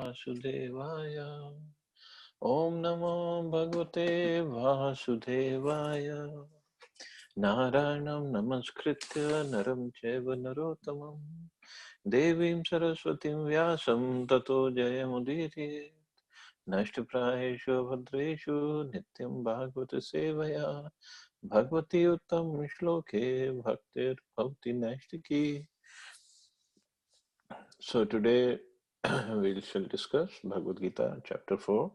Vasudevaya. Om Namo Bhagavate Vasudevaya. Narayanam Namaskritya Naram Chaiva Narottamam Devim Saraswatim Vyasam Tato Jayamudiri Nashtaprayeshu Bhadreshu Nityam Bhagavata Sevaya Bhagavati Uttam Shloke Bhaktir Bhavati Nashtaki. So today we shall discuss Bhagavad Gita chapter 4,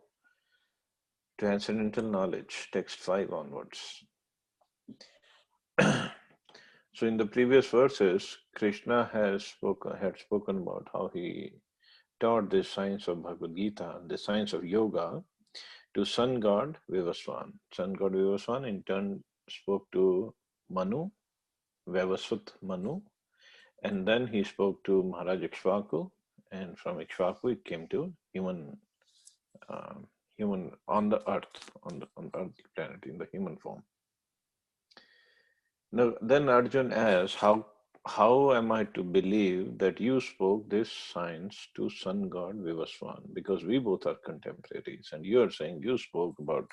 Transcendental Knowledge, text 5 onwards. So in the previous verses, Krishna had spoken about how he taught the science of Bhagavad Gita, the science of yoga, to sun god Vivaswan. Sun god Vivaswan in turn spoke to Manu, Vavasvat Manu, and then he spoke to Maharaj Ikshvaku, and from Ikshvaku it came to human on the earth, on the earth planet in the human form. Now, then Arjun asks, how am I to believe that you spoke this science to sun god Vivaswan? Because we both are contemporaries, and you are saying you spoke about,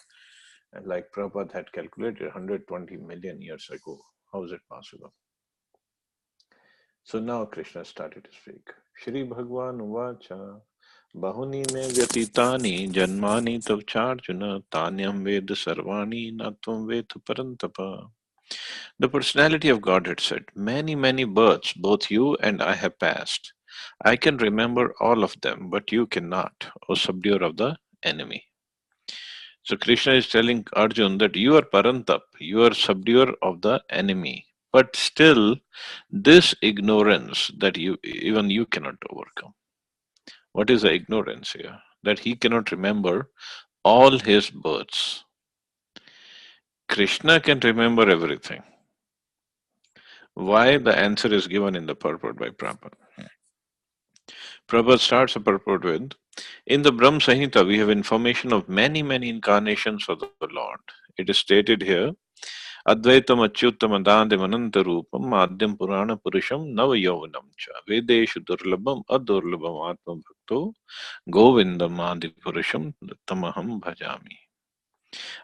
like Prabhupada had calculated, 120 million years ago. How is it possible? So now Krishna started to speak. Shri Bhagwan Uvacha Bahuni me vyatitani janmani tavcharjuna tanyam ved sarvani natvam ved parantapa. The personality of God had said, many, many births, both you and I have passed. I can remember all of them, but you cannot, O subduer of the enemy. So Krishna is telling Arjun that you are Parantap, you are subduer of the enemy. But still, this ignorance that even you cannot overcome. What is the ignorance here? That he cannot remember all his births. Krishna can remember everything. Why? The answer is given in the purport by Prabhupada. Prabhupada starts the purport with, in the Brahm Samhita, we have information of many, many incarnations of the Lord. It is stated here, Advaitam Achyuttam Adadam Ananta Rupam Madhyam Purana Purusham Nava Yovanam Cha Vedeshu Durlabham Adurlabham Atma Bhakto Govindam Adi Purusham Tamaham Bhajami.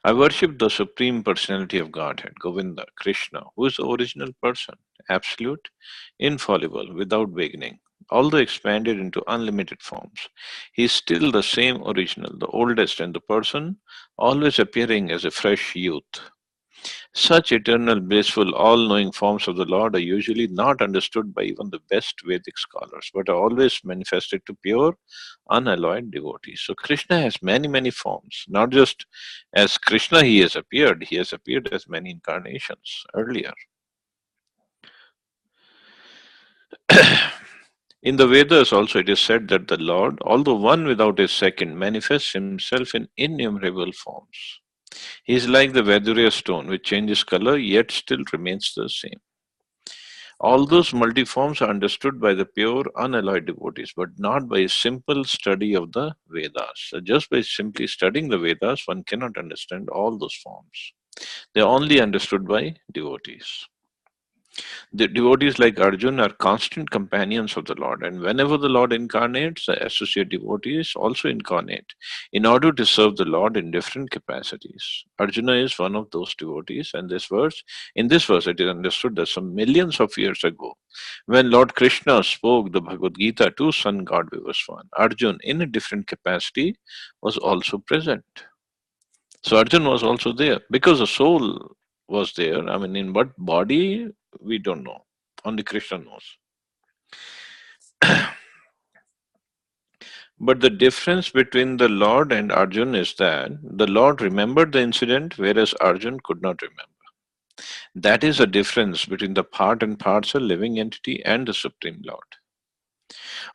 I worship the Supreme Personality of Godhead, Govinda, Krishna, who is the original person, absolute, infallible, without beginning. Although expanded into unlimited forms, he is still the same original, the oldest, and the person, always appearing as a fresh youth. Such eternal, blissful, all-knowing forms of the Lord are usually not understood by even the best Vedic scholars, but are always manifested to pure, unalloyed devotees. So Krishna has many, many forms. Not just as Krishna he has appeared as many incarnations earlier. In the Vedas also it is said that the Lord, although one without a second, manifests himself in innumerable forms. He is like the Vedurya stone which changes color yet still remains the same. All those multiforms are understood by the pure, unalloyed devotees, but not by a simple study of the Vedas. So just by simply studying the Vedas, one cannot understand all those forms. They are only understood by devotees. The devotees like Arjun are constant companions of the Lord, and whenever the Lord incarnates, the associate devotees also incarnate in order to serve the Lord in different capacities. Arjuna is one of those devotees, and in this verse, it is understood that some millions of years ago, when Lord Krishna spoke the Bhagavad Gita to sun god Vivaswan, Arjun, in a different capacity, was also present. So Arjun was also there because the soul was there. I mean, in what body, we don't know. Only Krishna knows. But the difference between the Lord and Arjun is that the Lord remembered the incident, whereas Arjun could not remember. That is the difference between the part and parcel living entity and the Supreme Lord.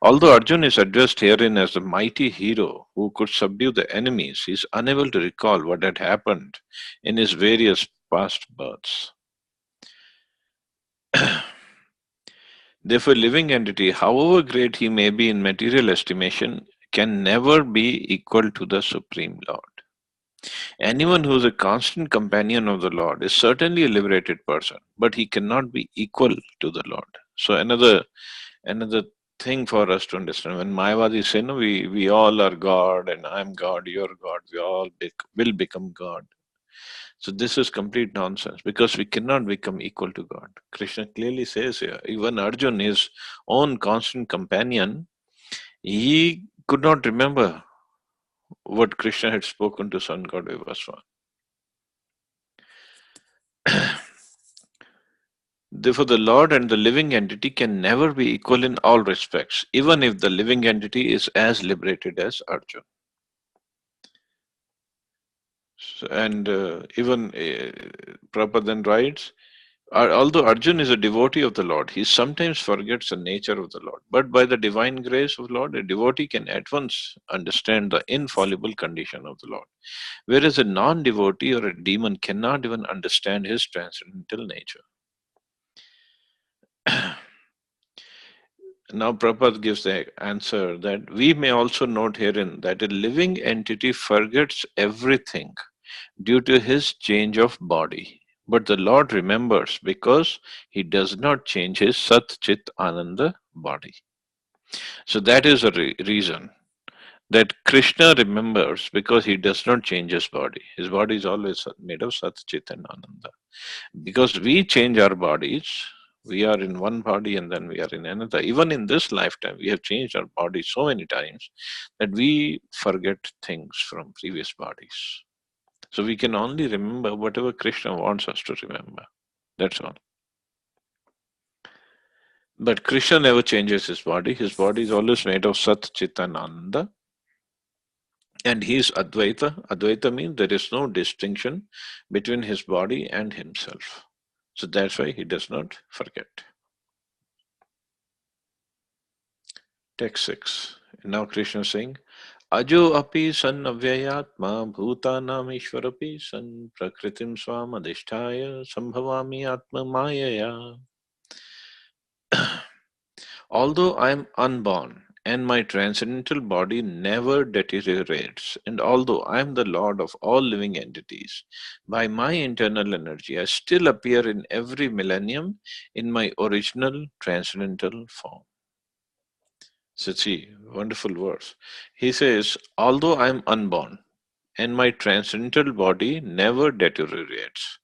Although Arjun is addressed herein as the mighty hero who could subdue the enemies, he is unable to recall what had happened in his various past births. Therefore, living entity, however great he may be in material estimation, can never be equal to the Supreme Lord. Anyone who is a constant companion of the Lord is certainly a liberated person, but he cannot be equal to the Lord. So another thing for us to understand. When Mayavadis say, no, we all are God and I'm God, you're God, we all will become God. So this is complete nonsense because we cannot become equal to God. Krishna clearly says here, even Arjun, his own constant companion, he could not remember what Krishna had spoken to Sun God Vivaswan. Therefore, the Lord and the living entity can never be equal in all respects, even if the living entity is as liberated as Arjun. And even Prabhupada then writes, although Arjun is a devotee of the Lord, he sometimes forgets the nature of the Lord. But by the divine grace of the Lord, a devotee can at once understand the infallible condition of the Lord, whereas a non-devotee or a demon cannot even understand his transcendental nature. Now, Prabhupada gives the answer that we may also note herein that a living entity forgets everything due to his change of body. But the Lord remembers because he does not change his Sat Chit Ananda body. So that is a reason that Krishna remembers because he does not change his body. His body is always made of Sat Chit and Ananda. Because we change our bodies, we are in one body and then we are in another. Even in this lifetime, we have changed our body so many times that we forget things from previous bodies. So we can only remember whatever Krishna wants us to remember. That's all. But Krishna never changes his body. His body is always made of Sat, Chit, and Ananda. And he is Advaita. Advaita means there is no distinction between his body and himself. So that's why he does not forget. Text 6. Now Krishna is saying, Ajo api san avyayatma bhutanam ishvarapi san prakritim swam adhisthaya sambhavami atma mayaya. Although I am unborn and my transcendental body never deteriorates, and although I am the Lord of all living entities, by my internal energy I still appear in every millennium in my original transcendental form. So, see, wonderful verse. He says, although I am unborn and my transcendental body never deteriorates,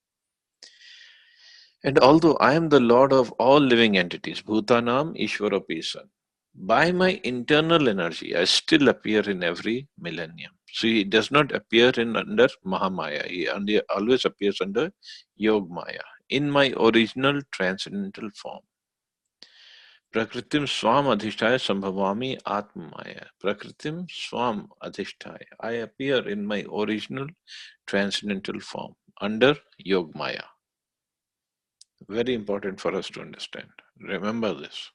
and although I am the Lord of all living entities, Bhutanam Ishvara Pisan, by my internal energy, I still appear in every millennium. So he does not appear in under Mahamaya. Always appears under Yog Maya, in my original transcendental form. Prakritim Swam Adhishtaya Sambhavami Atmaya. Prakritim Swam Adhishtaya. I appear in my original transcendental form under Yog Maya. Very important for us to understand. Remember this.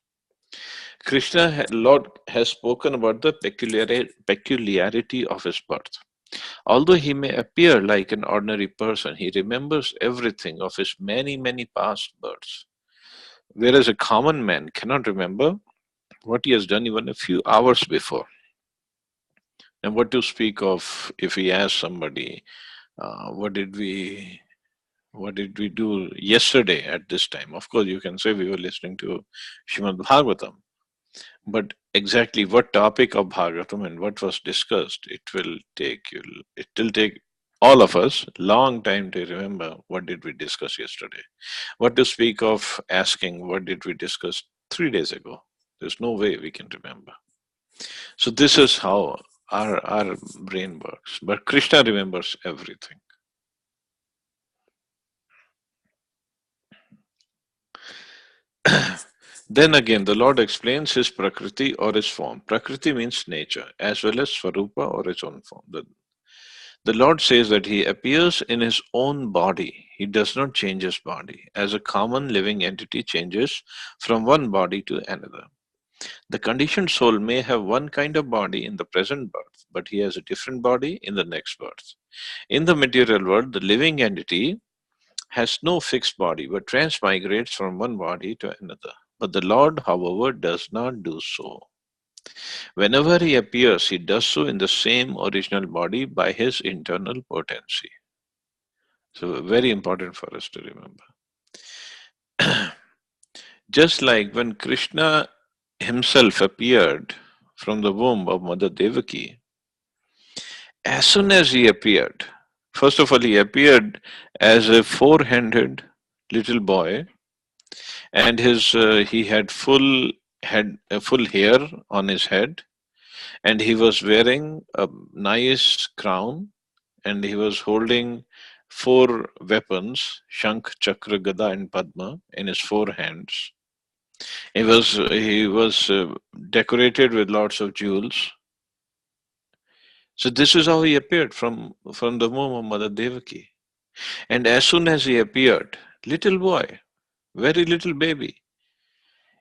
Lord has spoken about the peculiarity of his birth. Although he may appear like an ordinary person, he remembers everything of his many, many past births. Whereas a common man cannot remember what he has done even a few hours before. And what to speak of if he asks somebody, what did we do yesterday at this time? Of course, you can say we were listening to Shrimad Bhagavatam. But exactly what topic of Bhagavatam and what was discussed, it will take all of us long time to remember what did we discuss yesterday. What to speak of asking what did we discuss 3 days ago? There's no way we can remember. So this is how our brain works. But Krishna remembers everything. Then again, the Lord explains his Prakriti or his form. Prakriti means nature, as well as Swarupa or its own form. The Lord says that he appears in his own body. He does not change his body, as a common living entity changes from one body to another. The conditioned soul may have one kind of body in the present birth, but he has a different body in the next birth. In the material world, the living entity has no fixed body but transmigrates from one body to another. But the Lord, however, does not do so. Whenever he appears, he does so in the same original body by his internal potency. So, very important for us to remember. Just like when Krishna himself appeared from the womb of Mother Devaki, as soon as he appeared, first of all, he appeared as a four-handed little boy, and his he had full hair on his head, and he was wearing a nice crown, and he was holding four weapons: Shankh, Chakra, Gada, and Padma in his four hands. He was decorated with lots of jewels. So this is how he appeared from the womb of Mother Devaki. And as soon as he appeared, little boy, very little baby,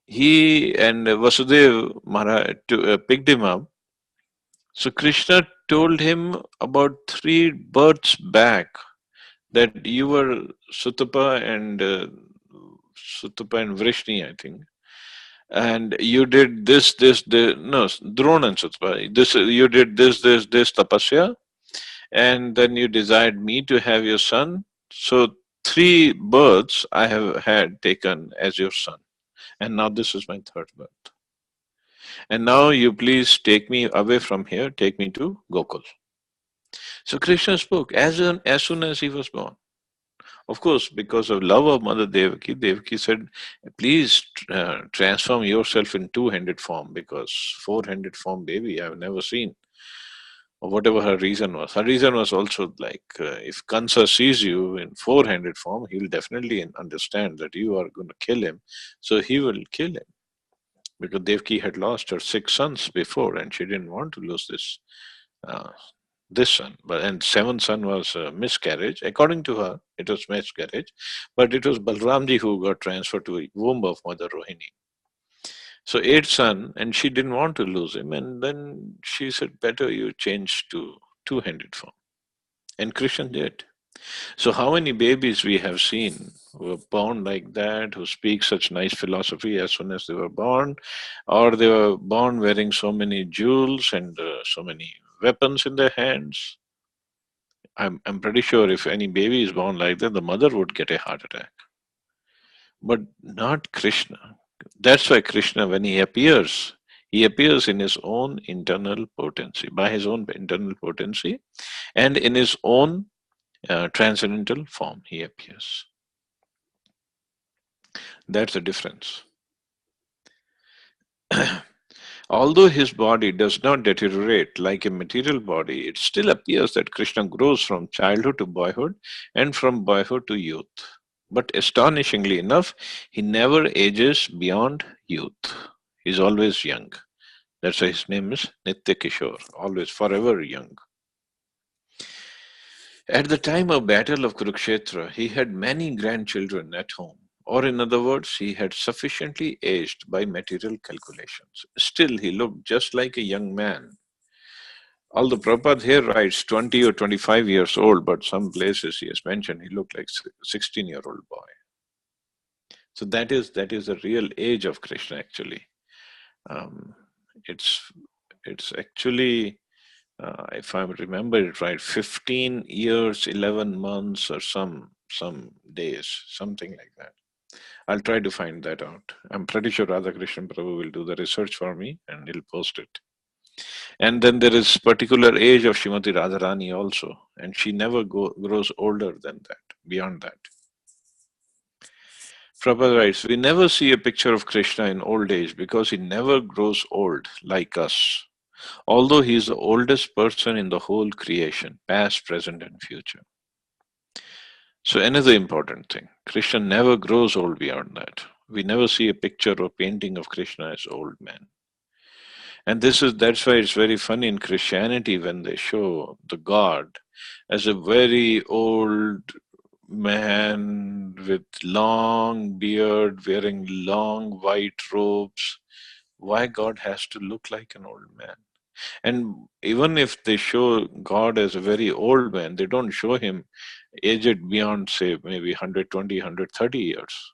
he and Vasudev Maharaj picked him up. So Krishna told him about three births back that you were Sutapa and Vrishni, I think, and you did no, Drona and Sutapa. You did this tapasya, and then you desired me to have your son. So three births I have had taken as your son, and now this is my third birth. And now you please take me away from here, take me to Gokul. So Krishna spoke as soon as he was born. Of course, because of love of Mother Devaki, Devaki said, please transform yourself in two-handed form, because four-handed form baby I've never seen. Or whatever her reason was. Her reason was also like, if Kansa sees you in four-handed form, he'll definitely understand that you are going to kill him. So he will kill him. Because Devaki had lost her six sons before, and she didn't want to lose uh, this son. And seventh son was a miscarriage. According to her, it was miscarriage, but it was Balramji who got transferred to the womb of Mother Rohini. So eighth son, and she didn't want to lose him, and then she said, better you change to two-handed form. And Krishna did. So how many babies we have seen who were born like that, who speak such nice philosophy as soon as they were born, or they were born wearing so many jewels and so many weapons in their hands. I'm pretty sure if any baby is born like that, the mother would get a heart attack. But not Krishna. That's why Krishna, when he appears in his own internal potency, by his own internal potency, and in his own transcendental form, he appears. That's the difference. Although his body does not deteriorate like a material body, it still appears that Krishna grows from childhood to boyhood and from boyhood to youth. But astonishingly enough, he never ages beyond youth. He's always young. That's why his name is Nitya Kishore, always forever young. At the time of battle of Kurukshetra, he had many grandchildren at home. Or in other words, he had sufficiently aged by material calculations. Still, he looked just like a young man. Although Prabhupada here writes 20 or 25 years old, but some places he has mentioned he looked like 16-year-old boy. So that is the real age of Krishna actually. Um, it's actually, if I remember it right, 15 years, 11 months, or some days, something like that. I'll try to find that out. I'm pretty sure Radhakrishnan Prabhu will do the research for me and he'll post it. And then there is particular age of Srimati Radharani also, and she never grows older than that, beyond that. Prabhupada writes, we never see a picture of Krishna in old age because he never grows old like us, although he is the oldest person in the whole creation, past, present, and future. So another important thing, Krishna never grows old beyond that. We never see a picture or painting of Krishna as old man. And that's why it's very funny in Christianity when they show the God as a very old man with long beard, wearing long white robes. Why God has to look like an old man? And even if they show God as a very old man, they don't show him aged beyond, say, maybe 120, 130 years.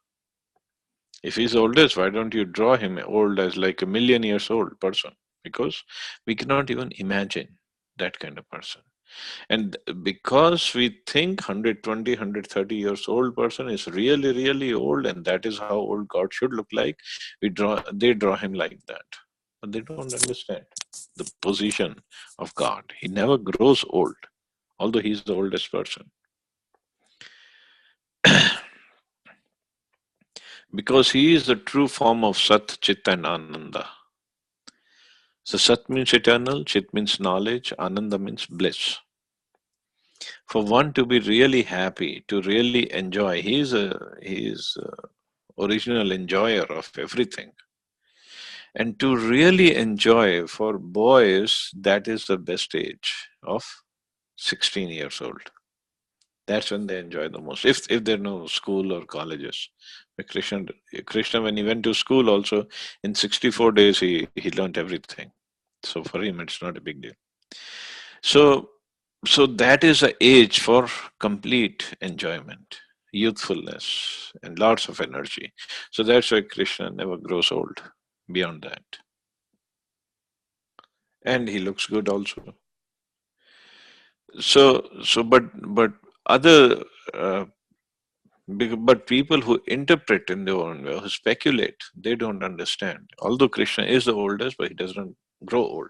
If he's oldest, why don't you draw him old as like a million years old person? Because we cannot even imagine that kind of person. And because we think 120, 130 years old person is really, really old, and that is how old God should look like, they draw him like that. But they don't understand the position of God. He never grows old, although he's the oldest person. Because he is the true form of Sat, Chit, and Ananda. So Sat means eternal, Chit means knowledge, Ananda means bliss. For one to be really happy, to really enjoy, he is a original enjoyer of everything. And to really enjoy, for boys, that is the best age of 16 years old. That's when they enjoy the most. If there are no school or colleges. But Krishna, when he went to school also, in 64 days he learned everything. So for him it's not a big deal. So so that is the age for complete enjoyment, youthfulness, and lots of energy. So that's why Krishna never grows old beyond that. And he looks good also. But other but people who interpret in their own way, who speculate, they don't understand. Although Krishna is the oldest, but he doesn't grow old.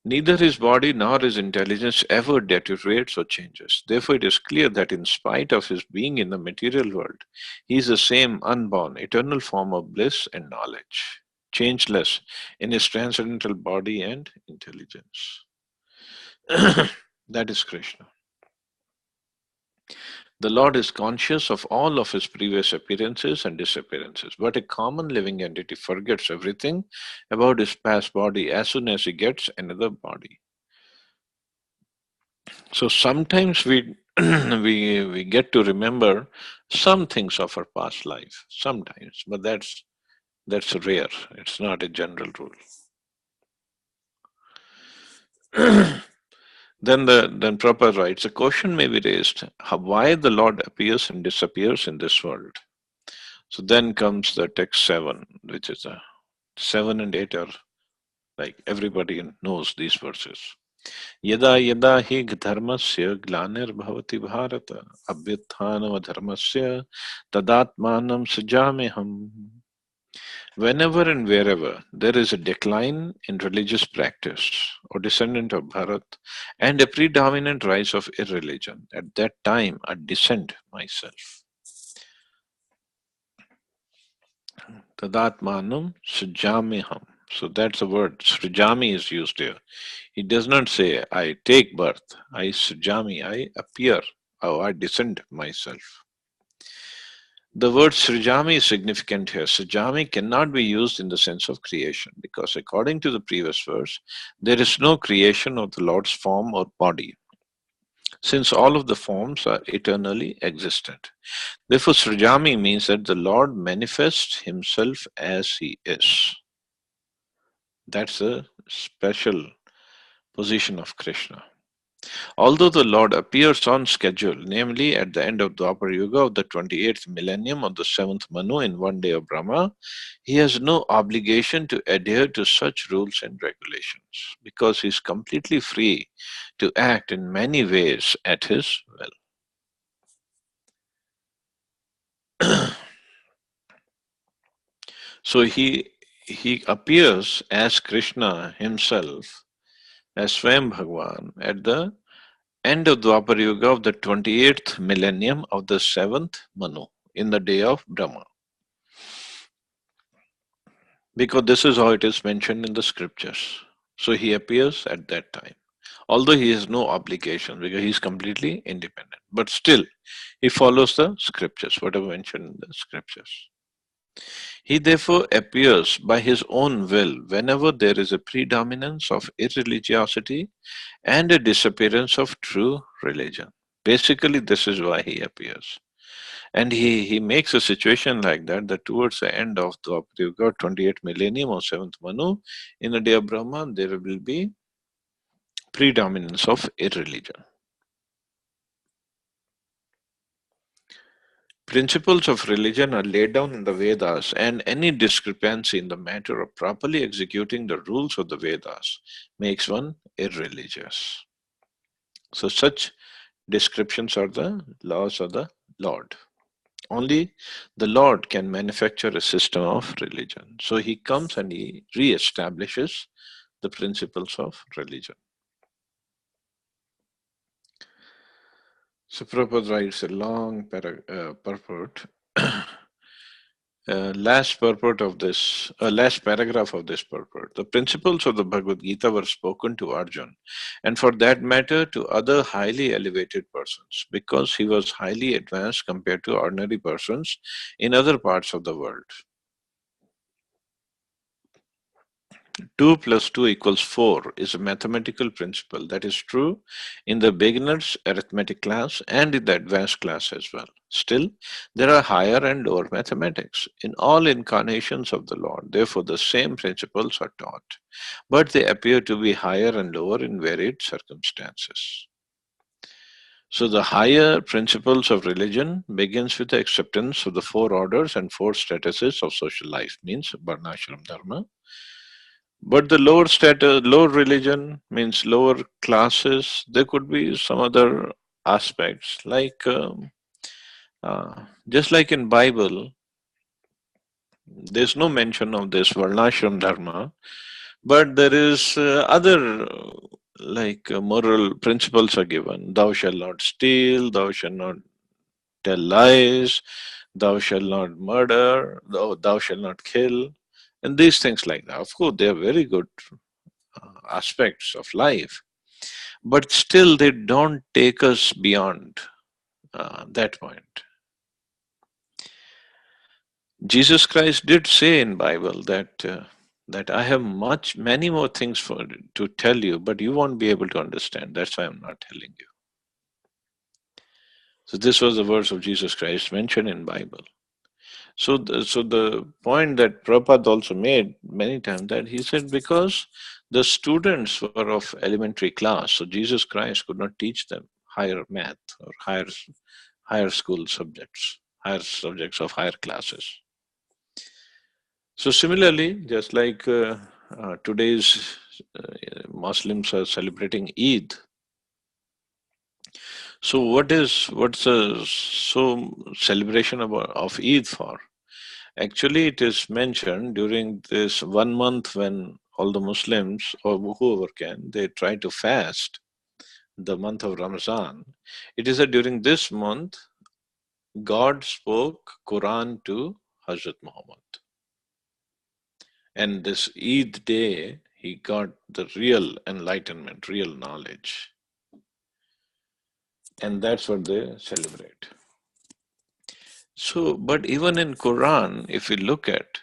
Neither his body nor his intelligence ever deteriorates or changes. Therefore, it is clear that in spite of his being in the material world, he is the same unborn, eternal form of bliss and knowledge, changeless in his transcendental body and intelligence. That is Krishna. The Lord is conscious of all of his previous appearances and disappearances, but a common living entity forgets everything about his past body as soon as he gets another body. So sometimes we we get to remember some things of our past life, sometimes, but that's rare. It's not a general rule. Then proper writes a question may be raised: why the Lord appears and disappears in this world? So then comes the text 7, which is 7 and 8 are like everybody knows these verses. यदा यदा हि धर्मस्य ग्लानिर्भवति Bharat अभ्युत्थानमधर्मस्य तदात्मानं सृजाम्यहम्. Whenever and wherever there is a decline in religious practice or descendant of Bharat and a predominant rise of irreligion, at that time I descend myself. Tadatmanam srijamiham. So that's the word. Srijami is used here. He does not say, I take birth. I srijami, I appear. Or I descend myself. The word srijami is significant here. Srijami cannot be used in the sense of creation because according to the previous verse, there is no creation of the Lord's form or body, since all of the forms are eternally existent. Therefore, srijami means that the Lord manifests himself as he is. That's a special position of Krishna. Although the Lord appears on schedule, namely at the end of Dwapar Yuga of the 28th millennium of the 7th Manu in one day of Brahma, he has no obligation to adhere to such rules and regulations because he is completely free to act in many ways at his will. So he appears as Krishna himself, as Swayam Bhagwan, at the end of Dwapar Yuga of the 28th millennium of the 7th Manu, in the day of Brahma. Because this is how it is mentioned in the scriptures. So he appears at that time. Although he has no obligation because he is completely independent. But still, he follows the scriptures, whatever mentioned in the scriptures. He therefore appears by his own will whenever there is a predominance of irreligiosity and a disappearance of true religion. Basically, this is why he appears. And he makes a situation like that towards the end of the Yuga, 28th millennium or 7th Manu, in the day of Brahma, there will be predominance of irreligion. Principles of religion are laid down in the Vedas, and any discrepancy in the matter of properly executing the rules of the Vedas makes one irreligious. So such descriptions are the laws of the Lord. Only the Lord can manufacture a system of religion. So he comes and he re-establishes the principles of religion. So Prabhupada writes a long purport. Last paragraph of this purport. The principles of the Bhagavad Gita were spoken to Arjun, and for that matter to other highly elevated persons, because he was highly advanced compared to ordinary persons in other parts of the world. 2 plus 2 equals 4 is a mathematical principle that is true in the beginner's arithmetic class and in the advanced class as well. Still, there are higher and lower mathematics in all incarnations of the Lord. Therefore, the same principles are taught, but they appear to be higher and lower in varied circumstances. So the higher principles of religion begins with the acceptance of the four orders and four statuses of social life, means Varnashram Dharma. But the lower status, lower religion means lower classes. There could be some other aspects, like just like in Bible, there's no mention of this Varnashram Dharma, but there is other moral principles are given. Thou shalt not steal. Thou shalt not tell lies. Thou shalt not murder. Thou shalt not kill, and these things like that. Of course, they are very good aspects of life, but still they don't take us beyond that point. Jesus Christ did say in Bible that I have many more things to tell you, but you won't be able to understand. That's why I'm not telling you. So this was the words of Jesus Christ mentioned in Bible. So the point that Prabhupada also made many times, that he said because the students were of elementary class, so Jesus Christ could not teach them higher math or higher school subjects, higher subjects of higher classes. So similarly, just like today's Muslims are celebrating Eid. So what's the celebration of Eid for? Actually, it is mentioned during this 1 month when all the Muslims or whoever can, they try to fast the month of Ramzan. It is that during this month, God spoke Quran to Hazrat Muhammad. And this Eid day, he got the real enlightenment, real knowledge. And that's what they celebrate. So, but even in Quran, if we look at,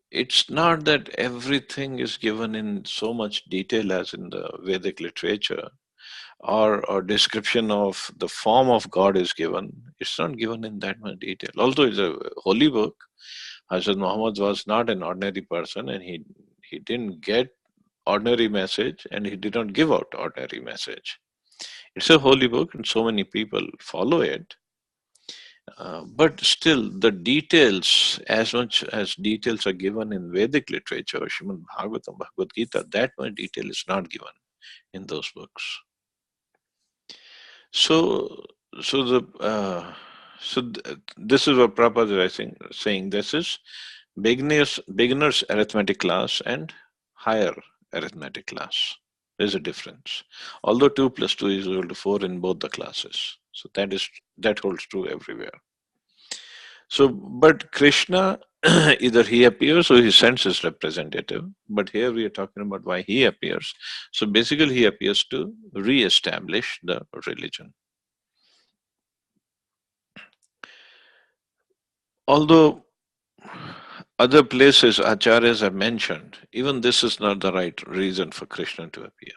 it's not that everything is given in so much detail as in the Vedic literature, or description of the form of God is given. It's not given in that much detail. Although it's a holy book, Hazrat Muhammad was not an ordinary person, and he didn't get ordinary message, and he did not give out ordinary message. It's a holy book, and so many people follow it. But still, the details, as much as details are given in Vedic literature, Srimad Bhagavatam, Bhagavad Gita, that much detail is not given in those books. So, so the this is what Prabhupada is saying. This is beginners arithmetic class and higher arithmetic class. There's a difference. Although 2 plus 2 is equal to 4 in both the classes, so that holds true everywhere. So, but Krishna, either he appears or he sends his representative. But here we are talking about why he appears. So basically, he appears to re-establish the religion. Although other places acharyas have mentioned, even this is not the right reason for Krishna to appear.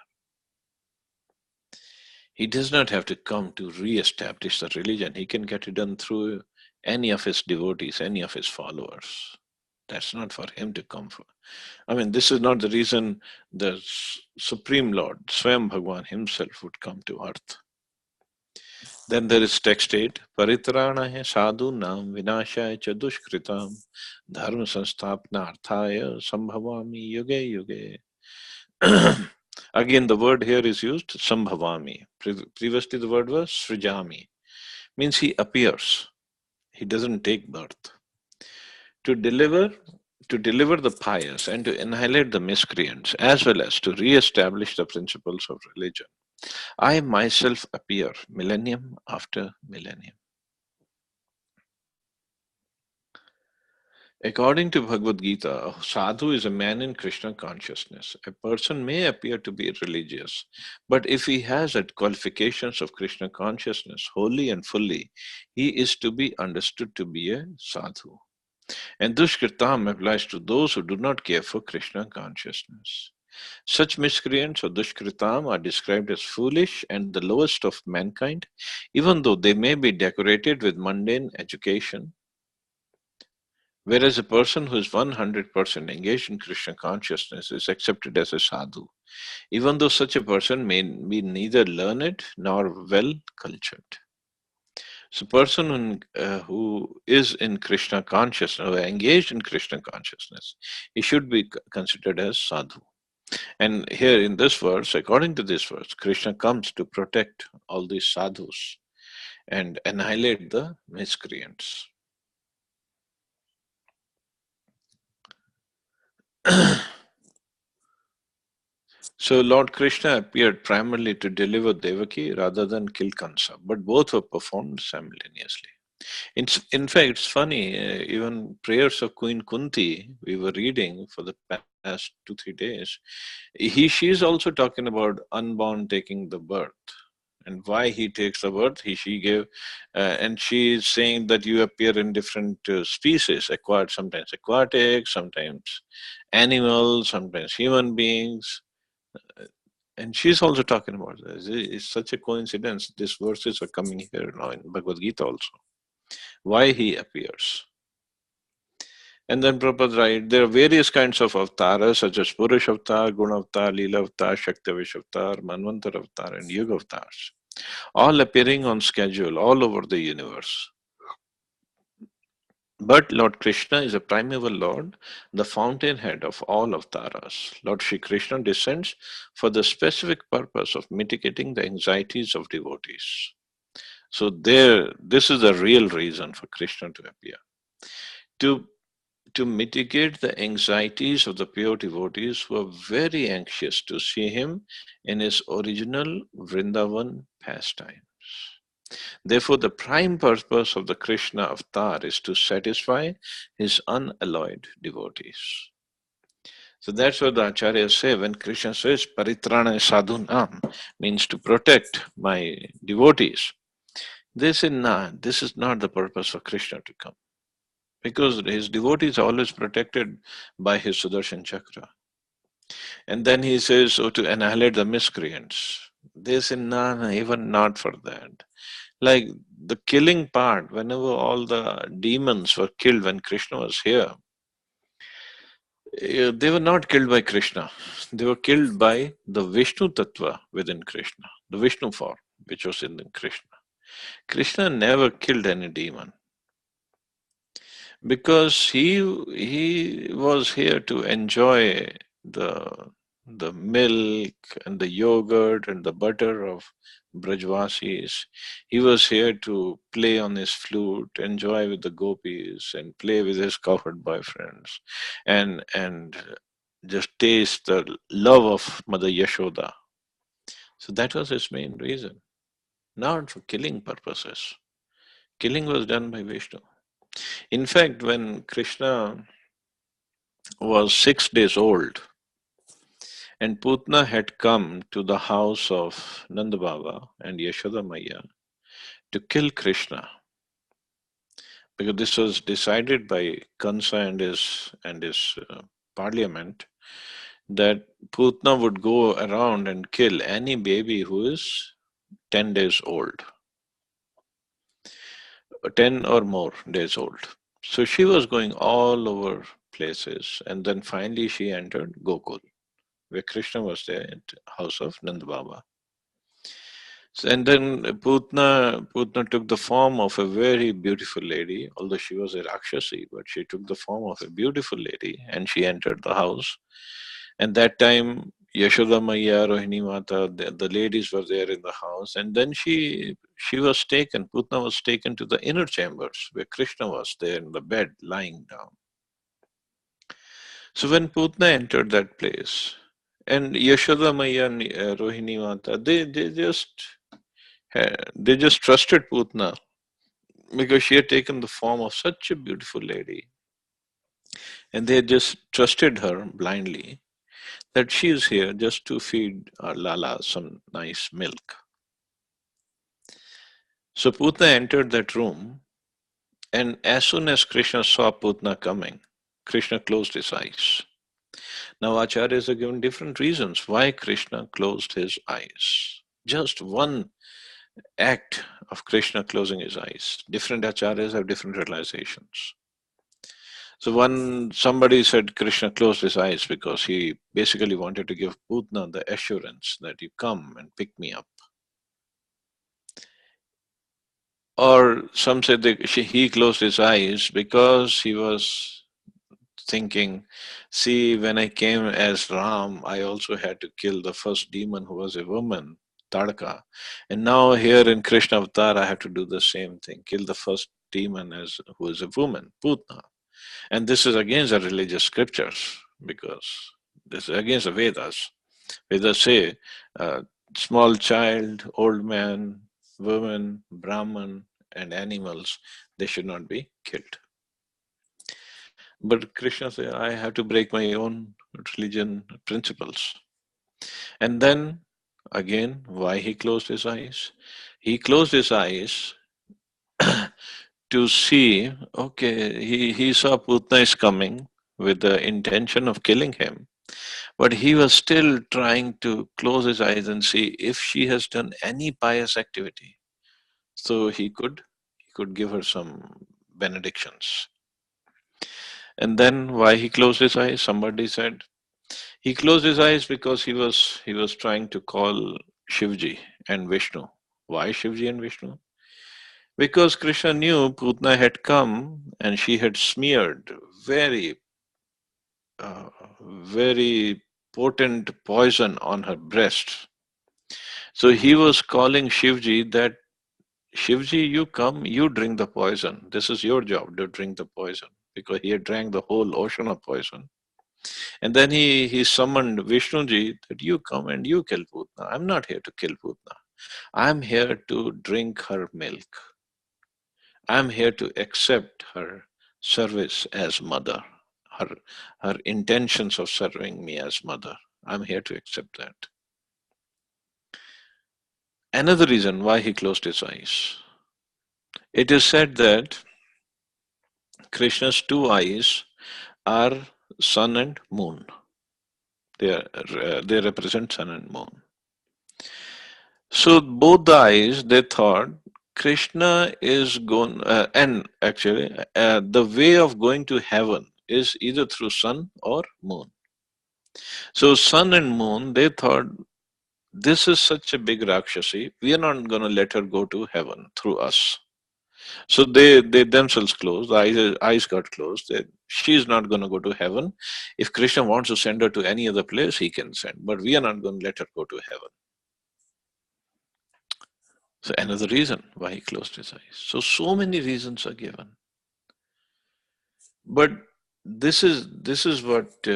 He does not have to come to re-establish the religion. He can get it done through any of his devotees, any of his followers. That's not for him to come for. I mean, this is not the reason the Supreme Lord, Swayam Bhagwan himself, would come to earth. Then there is text 8. Paritrana hai sadhu nam vinashaya cha dushkritam dharma sanstapna arthaya sambhavami yuge yuge. Again, the word here is used sambhavami. Previously, the word was srijami, means he appears. He doesn't take birth. To deliver, to deliver the pious and to annihilate the miscreants, as well as to re-establish the principles of religion. I myself appear millennium after millennium. According to Bhagavad Gita, sadhu is a man in Krishna consciousness. A person may appear to be religious, but if he has the qualifications of Krishna consciousness wholly and fully, he is to be understood to be a sadhu. And dushkritam applies to those who do not care for Krishna consciousness. Such miscreants or dushkritam are described as foolish and the lowest of mankind, even though they may be decorated with mundane education. Whereas a person who is 100% engaged in Krishna consciousness is accepted as a sadhu, even though such a person may be neither learned nor well cultured. So, person who is in Krishna consciousness or engaged in Krishna consciousness, he should be considered as sadhu. And here in this verse, according to this verse, Krishna comes to protect all these sadhus and annihilate the miscreants. So Lord Krishna appeared primarily to deliver Devaki rather than kill Kansa, but both were performed simultaneously. In fact, it's funny, even prayers of Queen Kunti, we were reading for the past 2, 3 days, she is also talking about unborn taking the birth. And why he takes the birth, she gave, and she is saying that you appear in different species, acquired, sometimes aquatic, sometimes animals, sometimes human beings. And she's also talking about this. It's such a coincidence. These verses are coming here now in Bhagavad Gita also. Why he appears. And then Prabhupada writes, there are various kinds of avatars such as Purush avatar, Guna avatar, Leela avatar, Shaktavish avatar, Manvantar avatar, and Yuga avatars, all appearing on schedule all over the universe. But Lord Krishna is a primeval Lord, the fountainhead of all avatars. Lord Shri Krishna descends for the specific purpose of mitigating the anxieties of devotees. So this is the real reason for Krishna to appear. To mitigate the anxieties of the pure devotees who are very anxious to see him in his original Vrindavan pastimes. Therefore, the prime purpose of the Krishna avatar is to satisfy his unalloyed devotees. So that's what the acharyas say when Krishna says Paritrana Sadhunam, means to protect my devotees. They say, nah, this is not the purpose for Krishna to come. Because his devotees are always protected by his Sudarshan Chakra. And then he says, oh, to annihilate the miscreants. They say, no, even not for that. Like the killing part, whenever all the demons were killed when Krishna was here, they were not killed by Krishna. They were killed by the Vishnu Tattva within Krishna, the Vishnu form, which was in Krishna. Krishna never killed any demon because he was here to enjoy the the milk and the yogurt and the butter of Brajvasis. He was here to play on his flute, enjoy with the gopis, and play with his cowherd boyfriends, and just taste the love of Mother Yashoda. So that was his main reason, not for killing purposes. Killing was done by Vishnu. In fact, when Krishna was 6 days old, and Putna had come to the house of Nanda Baba and Yashoda Maya to kill Krishna, because this was decided by Kansa and his parliament that Putna would go around and kill any baby who is 10 days old, 10 or more days old. So she was going all over places, and then finally she entered Gokul, where Krishna was there at the house of Nanda Baba. So, and then Putna took the form of a very beautiful lady, although she was a Rakshasi, but she took the form of a beautiful lady and she entered the house. And that time, Yashoda Maya, Rohini Mata, the ladies were there in the house, and then she was taken. Putna was taken to the inner chambers where Krishna was there in the bed, lying down. So when Putna entered that place, and Yashoda Maya and Rohini Mata, they just trusted Putna because she had taken the form of such a beautiful lady, and they just trusted her blindly that she is here just to feed our Lala some nice milk. So Putna entered that room, and as soon as Krishna saw Putna coming, Krishna closed his eyes. Now, Acharyas are given different reasons why Krishna closed his eyes. Just one act of Krishna closing his eyes. Different Acharyas have different realizations. So, one somebody said Krishna closed his eyes because he basically wanted to give Putna the assurance that you come and pick me up. Or some said that he closed his eyes because he was thinking, see, when I came as Ram, I also had to kill the first demon who was a woman, Tadka. And now here in Krishna Avatar, I have to do the same thing, kill the first demon as who is a woman, Putna. And this is against the religious scriptures because this is against the Vedas. Vedas say, uh, small child, old man, woman, Brahman, and animals, they should not be killed. But Krishna said, I have to break my own religion principles. And then again, why he closed his eyes? He closed his eyes to see, okay, he saw Putna is coming with the intention of killing him. But he was still trying to close his eyes and see if she has done any pious activity. So he could give her some benedictions. And then why he closed his eyes? Somebody said he closed his eyes because he was trying to call Shivji and Vishnu. Why Shivji and Vishnu? Because Krishna knew Putna had come and she had smeared very, very potent poison on her breast. So he was calling Shivji that Shivji, you come, you drink the poison. This is your job to drink the poison because he had drank the whole ocean of poison. And then he summoned Vishnuji that you come and you kill Putna. I'm not here to kill Putna. I'm here to drink her milk. I'm here to accept her service as mother, her, her intentions of serving me as mother. I'm here to accept that. Another reason why he closed his eyes. It is said that Krishna's two eyes are sun and moon. They represent sun and moon. So both the eyes, they thought Krishna is going, and actually, the way of going to heaven is either through sun or moon. So sun and moon, they thought this is such a big Rakshasi, we are not going to let her go to heaven through us. So they themselves closed, the eyes got closed. She is not going to go to heaven. If Krishna wants to send her to any other place, he can send, but we are not going to let her go to heaven. So another reason why he closed his eyes. So many reasons are given. But this is what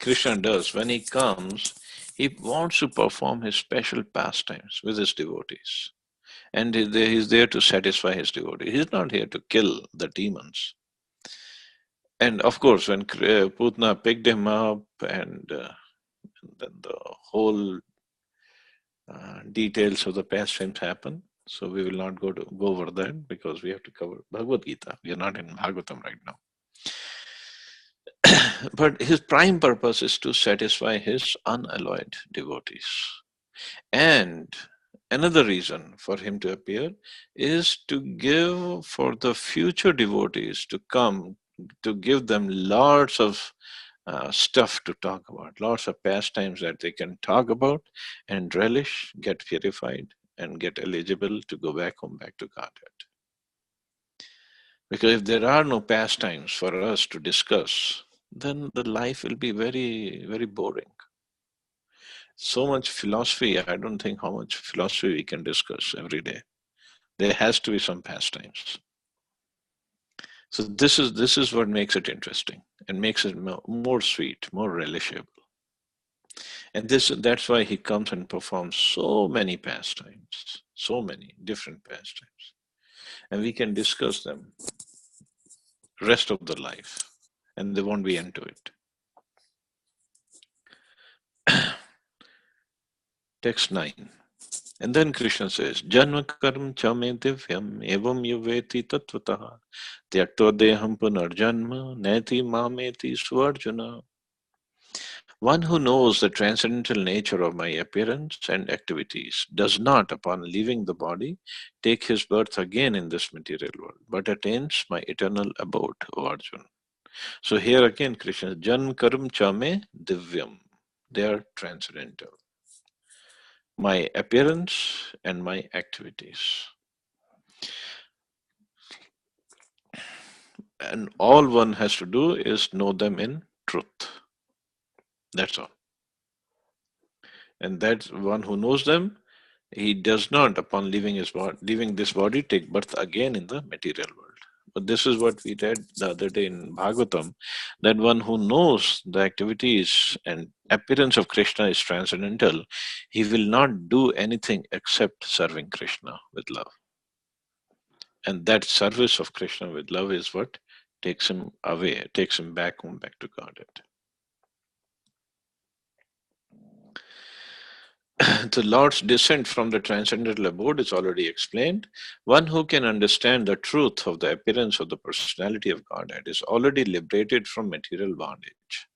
Krishna does when he comes. He wants to perform his special pastimes with his devotees, and he's there to satisfy his devotees. He's not here to kill the demons. And of course, when Putna picked him up, and then the whole details of the pastimes happen. So we will not go over that because we have to cover Bhagavad Gita. We are not in Bhagavatam right now. But his prime purpose is to satisfy his unalloyed devotees. And another reason for him to appear is to give for the future devotees to come, to give them lots of stuff to talk about, lots of pastimes that they can talk about and relish, get purified, and get eligible to go back home, back to Godhead. Because if there are no pastimes for us to discuss, then the life will be very, very boring. So much philosophy. I don't think how much philosophy we can discuss every day. There has to be some pastimes. So this is what makes it interesting and makes it more sweet, more relishable. And that's why he comes and performs so many pastimes, so many different pastimes. And we can discuss them rest of the life. And there won't be end to it. Text 9. And then Krishna says, Janma karm chame divyam evam yuveti tattvataha tyaktva punarjanma neti mameti swarjuna. One who knows the transcendental nature of my appearance and activities does not, upon leaving the body, take his birth again in this material world, but attains my eternal abode, O Arjuna. So here again, Krishna, Jan Karam Chame Divyam. They are transcendental. My appearance and my activities. And all one has to do is know them in truth. That's all. And that's one who knows them. He does not, upon leaving this body, take birth again in the material world. But this is what we read the other day in Bhagavatam, that one who knows the activities and appearance of Krishna is transcendental, he will not do anything except serving Krishna with love. And that service of Krishna with love is what takes him away, takes him back home, back to Godhead. The Lord's descent from the transcendental abode is already explained. One who can understand the truth of the appearance of the personality of Godhead is already liberated from material bondage.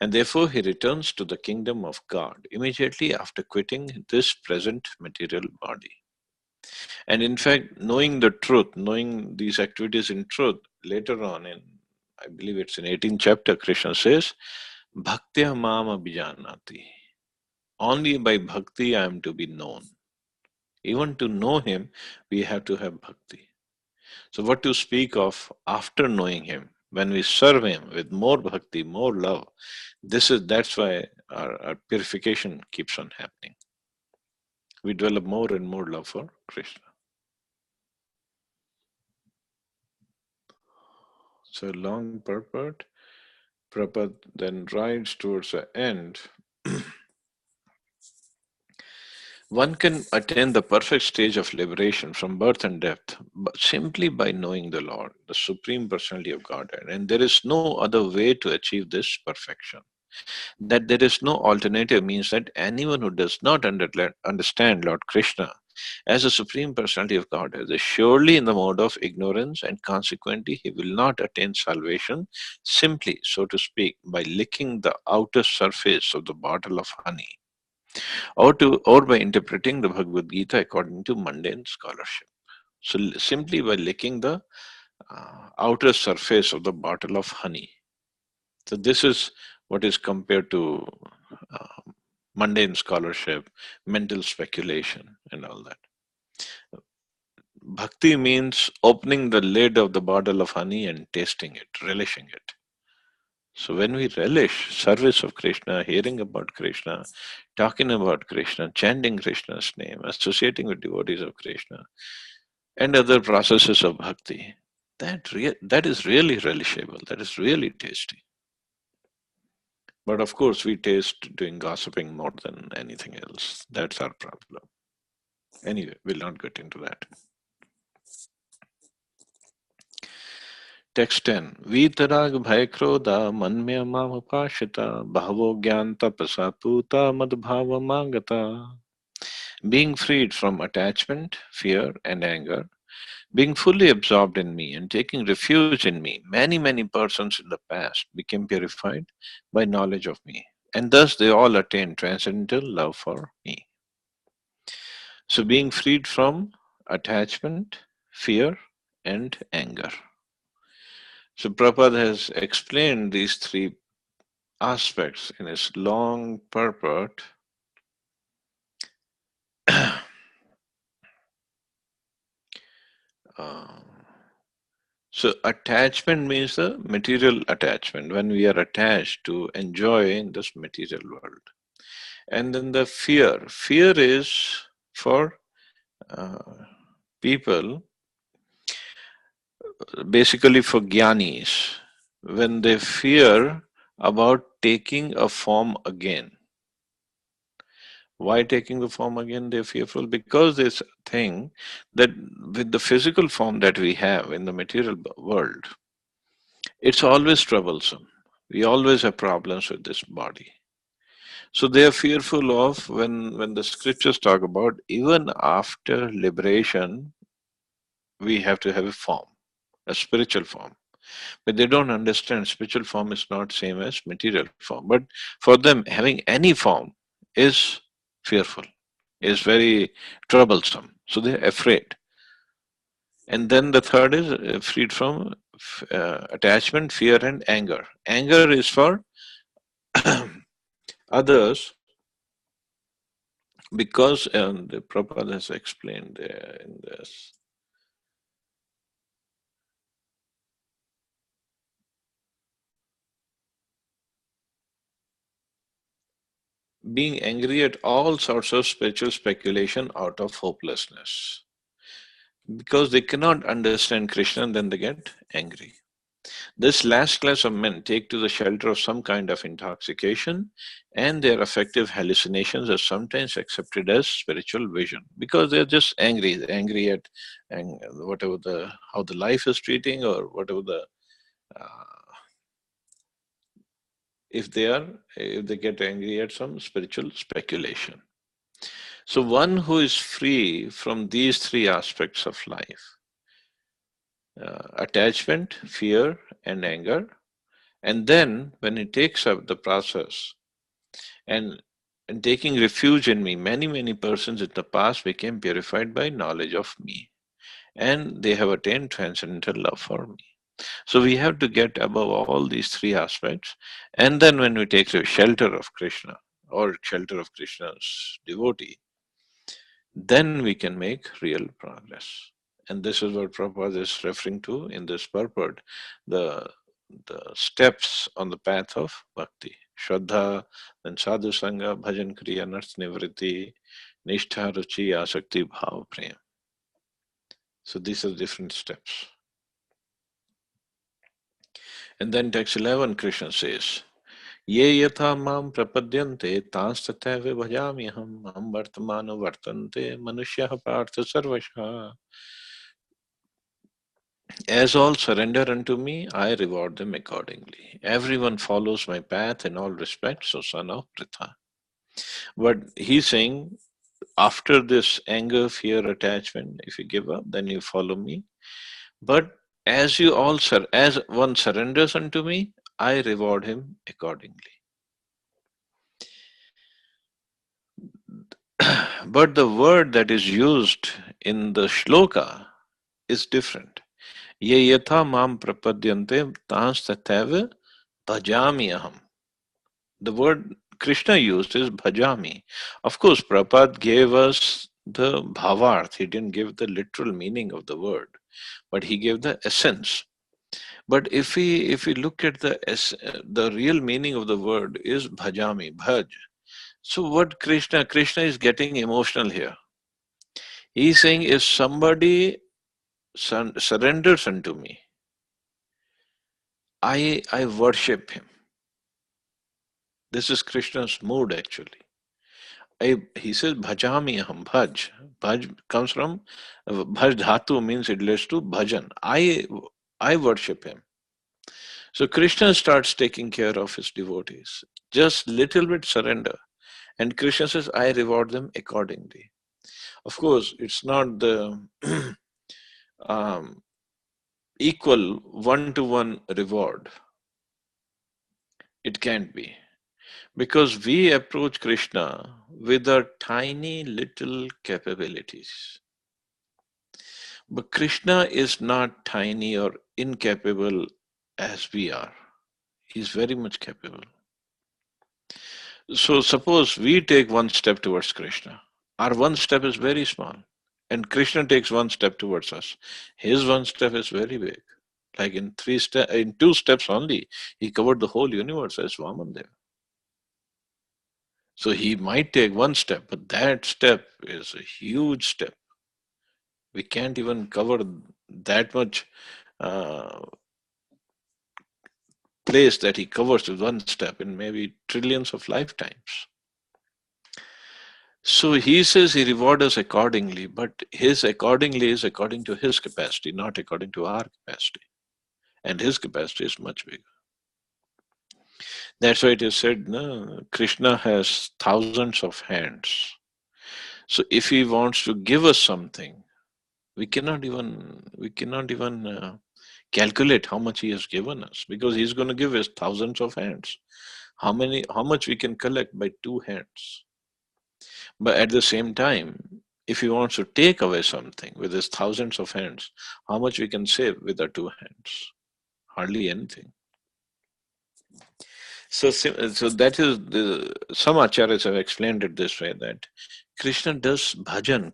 And therefore he returns to the kingdom of God immediately after quitting this present material body. And in fact, knowing the truth, knowing these activities in truth, later on in, I believe it's in 18th chapter, Krishna says, Bhaktya mama bijanati. Only by bhakti I am to be known. Even to know him, we have to have bhakti. So what to speak of after knowing him, when we serve him with more bhakti, more love, that's why our purification keeps on happening. We develop more and more love for Krishna. So long purport. Prabhupada then rides towards the end. One can attain the perfect stage of liberation from birth and death simply by knowing the Lord, the Supreme Personality of Godhead. And there is no other way to achieve this perfection. That there is no alternative means that anyone who does not understand Lord Krishna as the Supreme Personality of Godhead is surely in the mode of ignorance, and consequently he will not attain salvation simply, so to speak, by licking the outer surface of the bottle of honey, or by interpreting the Bhagavad Gita according to mundane scholarship. So simply by licking the outer surface of the bottle of honey. So this is what is compared to uh, mundane scholarship, mental speculation, and all that. Bhakti means opening the lid of the bottle of honey and tasting it, relishing it. So when we relish service of Krishna, hearing about Krishna, talking about Krishna, chanting Krishna's name, associating with devotees of Krishna, and other processes of bhakti, that is really relishable. That is really tasty. But of course, we taste doing gossiping more than anything else. That's our problem. Anyway, we'll not get into that. Text 10. Vitarag bhaykroda manmya mamapashita bhavo gyanta pasaputa madbhava mangata. Being freed from attachment, fear, and anger, being fully absorbed in me and taking refuge in me, many persons in the past became purified by knowledge of me, and thus they all attained transcendental love for me. So, being freed from attachment, fear, and anger. So, Prabhupada has explained these three aspects in his long purport. uh, So attachment means the material attachment, when we are attached to enjoying this material world. And then the fear. Fear is for uh, people, basically for jnanis, when they fear about taking a form again. Why taking the form again? They're fearful because they think that with the physical form that we have in the material world, it's always troublesome. We always have problems with this body. So they are fearful of when the scriptures talk about even after liberation, we have to have a form, a spiritual form. But they don't understand spiritual form is not same as material form. But for them, having any form is fearful, is very troublesome. So they're afraid. And then the third is freed from attachment, fear, and anger. Anger is for others because, and the Prabhupada has explained in this, being angry at all sorts of spiritual speculation out of hopelessness. Because they cannot understand Krishna, then they get angry. This last class of men take to the shelter of some kind of intoxication, and their affective hallucinations are sometimes accepted as spiritual vision because they're just angry, angry at whatever the how the life is treating or whatever the uh, if they get angry at some spiritual speculation. So one who is free from these three aspects of life, attachment, fear, and anger. And then when he takes up the process and, and taking refuge in me, many persons in the past became purified by knowledge of me. And they have attained transcendental love for me. So we have to get above all these three aspects. And then when we take the shelter of Krishna or shelter of Krishna's devotee, then we can make real progress. And this is what Prabhupada is referring to in this purport, the, the steps on the path of bhakti. Shraddha, then sadhu sangha, bhajan kriya, narth nivritti, nishtha, ruchi, asakti, bhav, prem. So these are different steps. And then text 11, Krishna says, Ye yatha mam prapadyante tans tathaiva bhajamiham ham vartamano vartante manushyaha partha sarvasha. As all surrender unto me, I reward them accordingly. Everyone follows my path in all respects, so son of Pritha. But he's saying, after this anger, fear, attachment, if you give up, then you follow me. But as you all as one surrenders unto me, I reward him accordingly. But the word that is used in the shloka is different. Ye yatha mam prapadyante tans tathaiva bhajami aham. The word Krishna used is bhajami. Of course, Prabhupada gave us the bhavarth. He didn't give the literal meaning of the word, but he gave the essence. But if we look at the real meaning of the word is bhajami, bhaj. So what Krishna is getting emotional here. He's saying if somebody surrenders unto me, I worship him. This is Krishna's mood actually. He says bhajami aham bhaj. Bhaj comes from bhaj dhatu means it relates to bhajan. I worship him. So Krishna starts taking care of his devotees. Just little bit surrender. And Krishna says, I reward them accordingly. Of course, it's not the um, equal one-to-one reward. It can't be. Because we approach Krishna with our tiny little capabilities. But Krishna is not tiny or incapable as we are. He's very much capable. So suppose we take one step towards Krishna. Our one step is very small. And Krishna takes one step towards us. His one step is very big. Like in 2 steps only, he covered the whole universe as Vaman Dev. So he might take one step, but that step is a huge step. We can't even cover that much uh, place that he covers with one step in maybe trillions of lifetimes. So he says he rewards us accordingly, but his accordingly is according to his capacity, not according to our capacity. And his capacity is much bigger. That's why it is said, no, Krishna has thousands of hands. So if he wants to give us something, we cannot even calculate how much he has given us, because he's going to give us thousands of hands. How much we can collect by two hands? But at the same time, if he wants to take away something with his thousands of hands, how much we can save with our two hands? Hardly anything. So that is some acharyas have explained it this way, that Krishna does bhajan.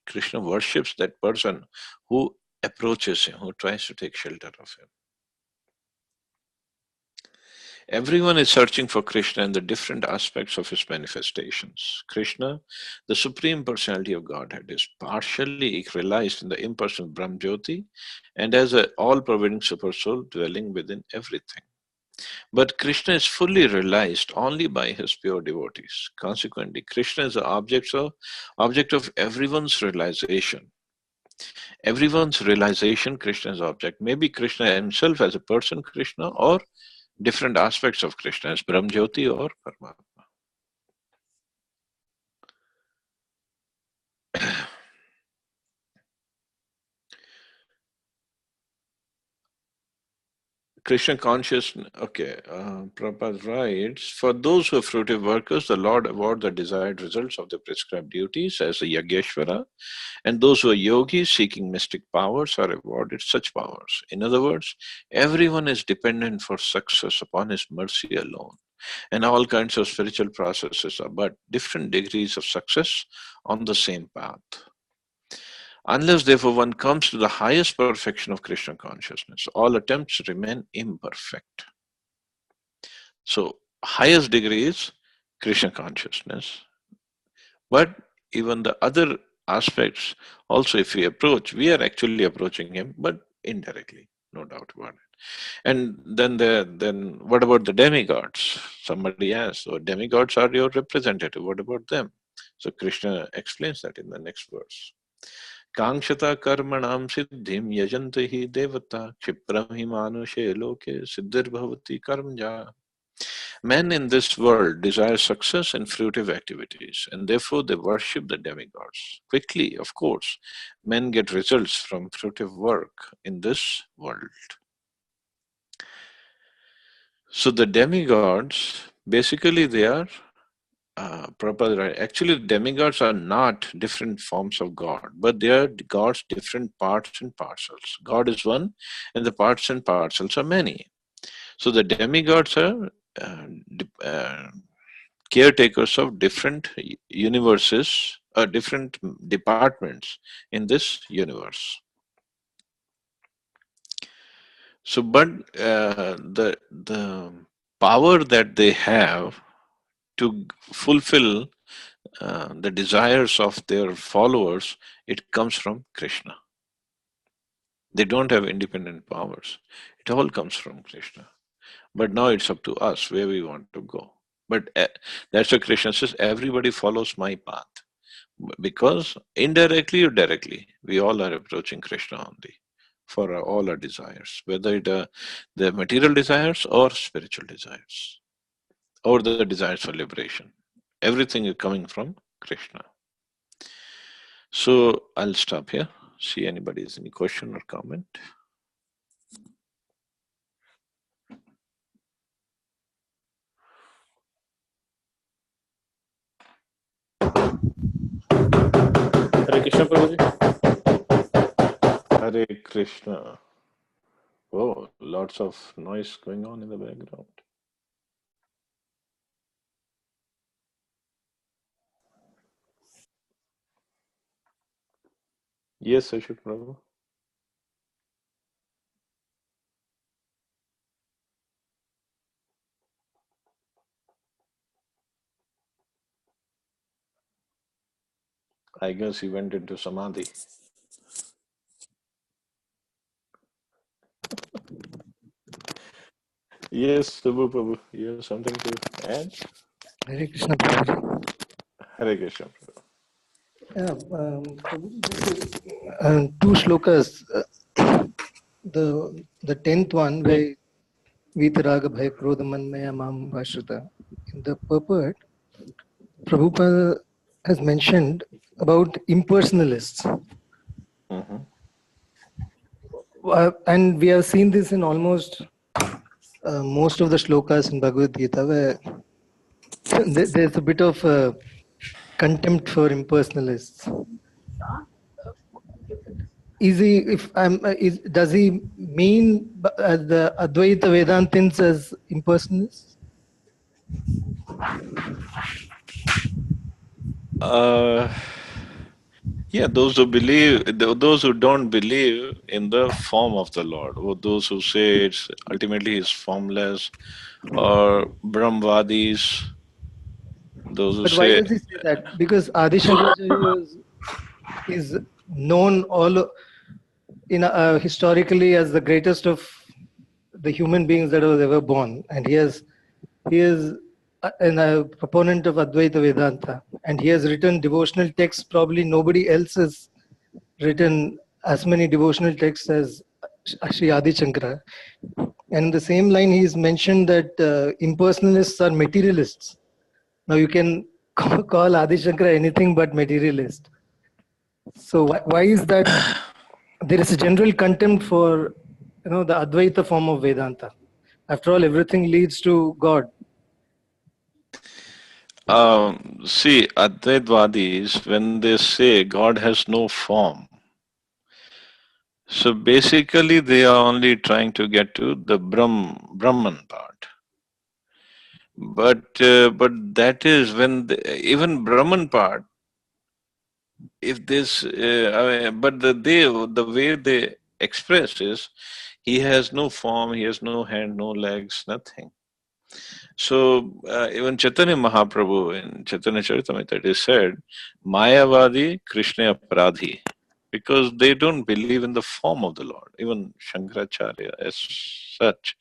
Krishna worships that person who approaches him, who tries to take shelter of him. Everyone is searching for Krishna and the different aspects of his manifestations. Krishna, the Supreme Personality of Godhead, is partially realized in the impersonal Brahm Jyoti and as an all pervading super soul dwelling within everything. But Krishna is fully realized only by his pure devotees. Consequently, Krishna is the object of everyone's realization. Everyone's realization, Krishna is object. Maybe Krishna himself as a person, Krishna, or different aspects of Krishna as Brahm Jyoti or Paramatma. Krishna consciousness, okay, Prabhupada writes, for those who are fruitive workers, the Lord awards the desired results of the prescribed duties as a Yageshwara, and those who are yogis seeking mystic powers are awarded such powers. In other words, everyone is dependent for success upon his mercy alone. And all kinds of spiritual processes are but different degrees of success on the same path. Unless, therefore, one comes to the highest perfection of Krishna consciousness, all attempts remain imperfect. So, highest degree is Krishna consciousness. But even the other aspects, also, if we approach, we are actually approaching him, but indirectly, no doubt about it. And then what about the demigods? Somebody asks, so demigods are your representative. What about them? So Krishna explains that in the next verse. कांक्षता कर्मणां सिद्धिं यजन्ते हि देवता क्षिप्रं हि मानुषे लोके सिद्धिर्भवति कर्मजा. Men in this world desire success and fruitive activities, and therefore they worship the demigods. Quickly, of course, men get results from fruitive work in this world. So the demigods, basically, they are Prabhupada, right? Actually, demigods are not different forms of God, but they are God's different parts and parcels. God is one, and the parts and parcels are many. So the demigods are caretakers of different universes, different departments in this universe. So, but the power that they have to fulfill the desires of their followers, it comes from Krishna. They don't have independent powers. It all comes from Krishna. But now it's up to us where we want to go. But that's what Krishna says, everybody follows my path. Because indirectly or directly, we all are approaching Krishna only for all our desires, whether the material desires or spiritual desires, or the desires for liberation. Everything is coming from Krishna. So I'll stop here. See anybody has any question or comment. Hare Krishna Prabhuji. Hare Krishna. Oh, lots of noise going on in the background. Yes, Ashok Prabhu. I guess he went into samadhi. Yes, Subbu Prabhu, you have something to add? Hare Krishna Prabhuji. Hare Krishna. Yeah, this is two shlokas. The 10th one, where Vitaraga Bhaya Krodha Manmaya Mam Vashrita. In the purport, Prabhupada has mentioned about impersonalists. Mm-hmm. And we have seen this in almost most of the shlokas in Bhagavad Gita, where there's a bit of contempt for impersonalists. Is he, if I'm, does he mean the Advaita Vedantins as impersonalists? Uh, yeah, those who don't believe in the form of the Lord, or those who say it's ultimately He's formless, or Brahmvadis, those who But why say, does he say that? Because Adi Shankaracharya is known all in historically as the greatest of the human beings that was ever born, and he is a proponent of Advaita Vedanta, and he has written devotional texts. Probably nobody else has written as many devotional texts as Sri Adi Shankara. And in the same line, he's mentioned that impersonalists are materialists. Now you can call Adi Shankara anything but materialist. So why is that? There is a general contempt for the Advaita form of Vedanta. After all, everything leads to God. see, Advaitvadis, when they say God has no form, so basically they are only trying to get to the Brahman part. But that is when even Brahman part, if this, but the way they express is, he has no form, he has no hand, no legs, nothing. So even Chaitanya Mahaprabhu in Chaitanya Charitamrita it is said, Mayavadi Krishna Aparadhi, because they don't believe in the form of the Lord. Even Shankaracharya as such.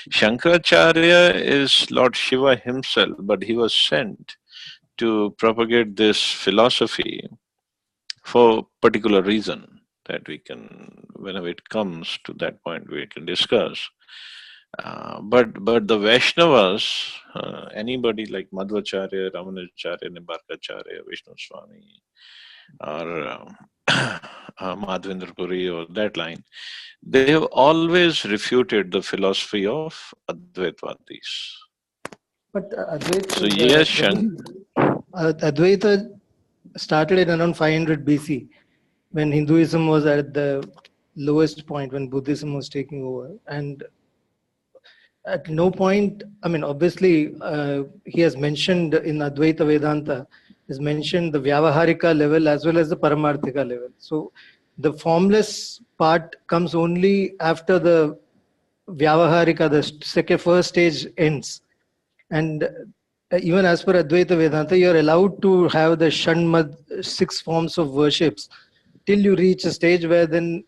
Shankaracharya is Lord Shiva himself, but he was sent to propagate this philosophy for particular reason that we can, whenever it comes to that point, we can discuss. But the Vaishnavas, anybody like Madhvacharya, Ramanacharya, Nimbarkacharya, Vishnu Swami, or Madhvendra Puri, or that line, they have always refuted the philosophy of Advaitvadis. But So yes, Advaita started in around 500 BC, when Hinduism was at the lowest point, when Buddhism was taking over. And at no point, I mean, obviously, he has mentioned in Advaita Vedanta, has mentioned the Vyavaharika level as well as the Paramarthika level. So the formless part comes only after the Vyavaharika, the first stage ends. And even as per Advaita Vedanta, you're allowed to have the Shanmad, 6 forms of worships, till you reach a stage where then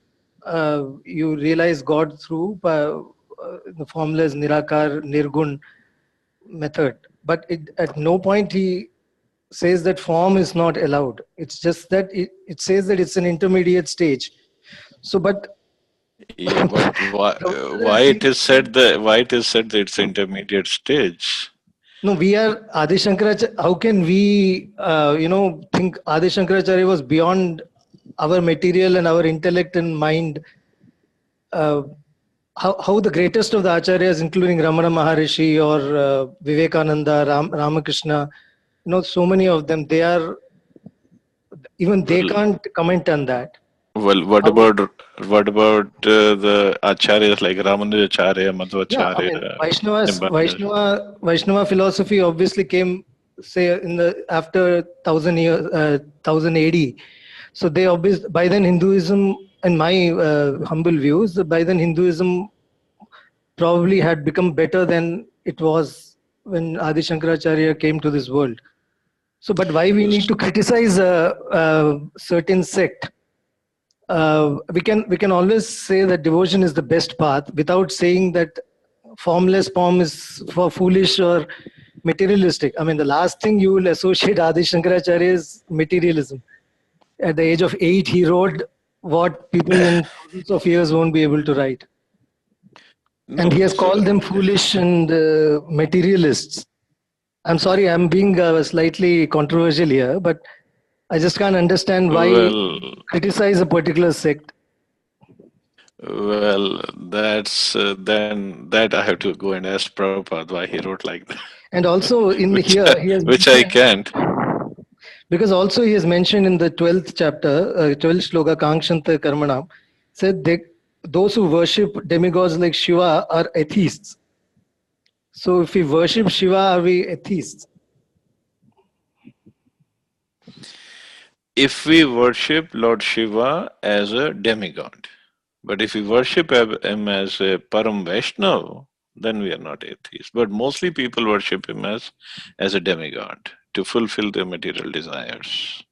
you realize God through the formless Nirakar, Nirgun method. But at no point he says that form is not allowed. It's just that it says that it's an intermediate stage. So, but yeah, but Prabhupada why has it seen is said that it's intermediate stage? no, we are Adi Shankaracharya. How can we, think Adi Shankaracharya was beyond our material and our intellect and mind? Uh, how the greatest of the acharyas, including Ramana Maharishi or Vivekananda, Ramakrishna, so many of them, they are even they Well, can't comment on that. well, How? what about the acharyas like Ramanujacharya, Yeah, I mean, Madhvacharya, Vaishnavas, Nimbarkacharya? Vaishnava philosophy obviously came, say, in the after 1000 years, 1000 AD. So they obviously by then Hinduism, in my humble views, by then Hinduism probably had become better than it was when Adi Shankaracharya came to this world. So, but why we need to criticize a certain sect? We can always say that devotion is the best path without saying that formless form is for foolish or materialistic. I mean, the last thing you will associate Adi Shankaracharya is materialism. At the age of 8, he wrote what people in thousands of years won't be able to write. And he No, has called them foolish and materialists. I'm sorry, I'm being slightly controversial here, but I just can't understand why well, criticize a particular sect. well, that's then that I have to go and ask Prabhupada why he wrote like that, And also in which here, he has which I mentioned, can't. because also he has mentioned in the 12th chapter, 12th shloka, Kankshanta Karmanam, said those who worship demigods like Shiva are atheists. So if we worship Shiva, are we atheists? If we worship Lord Shiva as a demigod, but if we worship him as a Param Vaishnav, then we are not atheists. But mostly people worship him as a demigod to fulfill their material desires.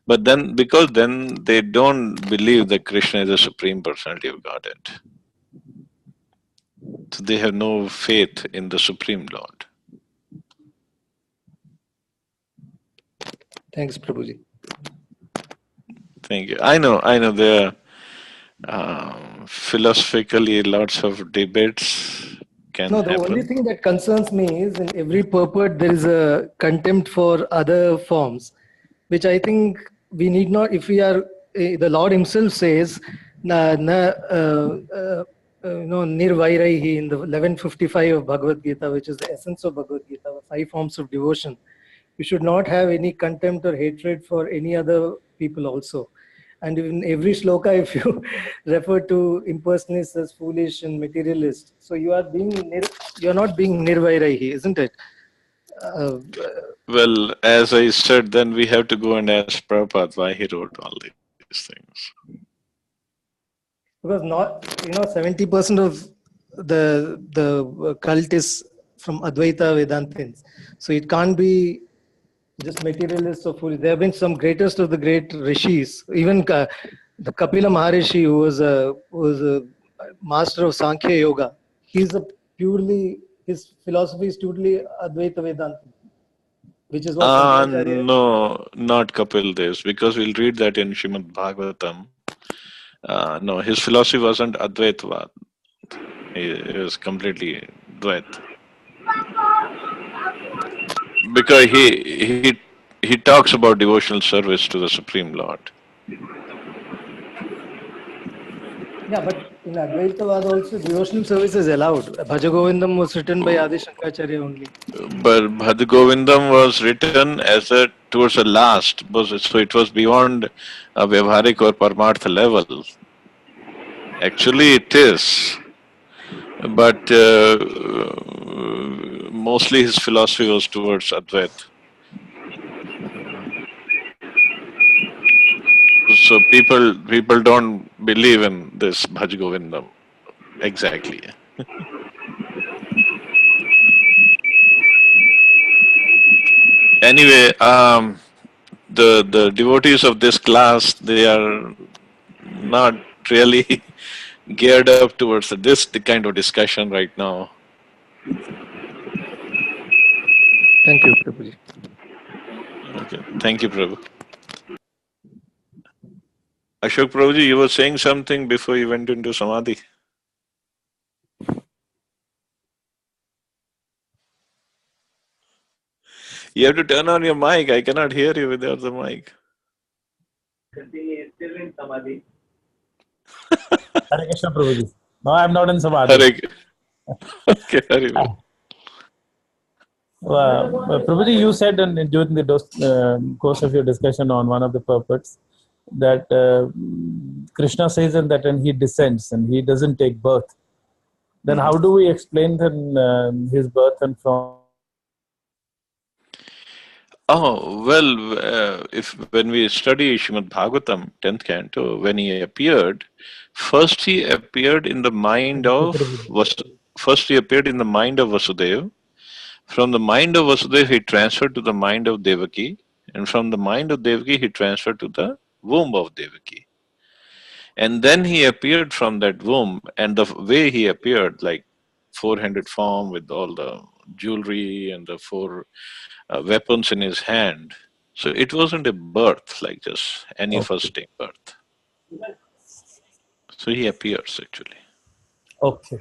But then, because then they don't believe that Krishna is the Supreme Personality of Godhead. So they have no faith in the Supreme Lord. Thanks, Prabhuji. Thank you. I know there are philosophically lots of debates can No, the only happen. thing that concerns me is in every purport there is a contempt for other forms, which I think we need not. If we are, the Lord Himself says, nirvairaihi in the 1155 of Bhagavad Gita, which is the essence of Bhagavad Gita, the 5 forms of devotion. You should not have any contempt or hatred for any other people also. And in every shloka, if you refer to impersonalists as foolish and materialist, so you are not being nirvairaihi, isn't it? Uh, Well, as I said, then we have to go and ask Prabhupada why he wrote all these things. because not 70% of the cult is from Advaita Vedantins, so it can't be just materialists or foolish. There have been some greatest of the great rishis, even the Kapila Maharishi, who was a master of Sankhya Yoga. He's a purely his philosophy is totally Advaita Vedanta, which is what Shankaracharya. No, not Kapil Dev, because we'll read that in Shrimad Bhagavatam. No, his philosophy wasn't Advaitvad. It was completely Dvait. Because he talks about devotional service to the Supreme Lord. Yeah, but in Advaitavad also devotional service is allowed. Bhaja Govindam was written by Adi Shankaracharya only. But Bhadgovindam was written as a towards the last, so it was beyond a Vyavharik or Paramartha level. Actually, it is, but mostly his philosophy was towards Advait. So people don't believe in this Bhaj Govindam exactly. Anyway, the devotees of this class, they are not really geared up towards this kind of discussion right now. Thank you, Prabhuji. Okay, thank you, Prabhu. Ashok Prabhuji, you were saying something before you went into Samadhi. You have to turn on your mic. I cannot hear you without the mic. Still in Samadhi. Hare Krishna Prabhuji. No, I'm not in Samadhi. Okay, Hare. Prabhuji, you said during the course of your discussion on one of the purports that Krishna says that and he descends and he doesn't take birth. Then how do we explain then his birth and from? Oh, well, if when we study Srimad Bhagavatam, 10th canto, when he appeared, first he appeared in the mind of Vasudeva, From the mind of Vasudeva, he transferred to the mind of Devaki, and from the mind of Devaki, he transferred to the womb of Devaki. And then he appeared from that womb, and the way he appeared, like four-handed form with all the jewelry and the four weapons in his hand. So it wasn't a birth like just any Okay. first day birth. So he appears actually. Okay.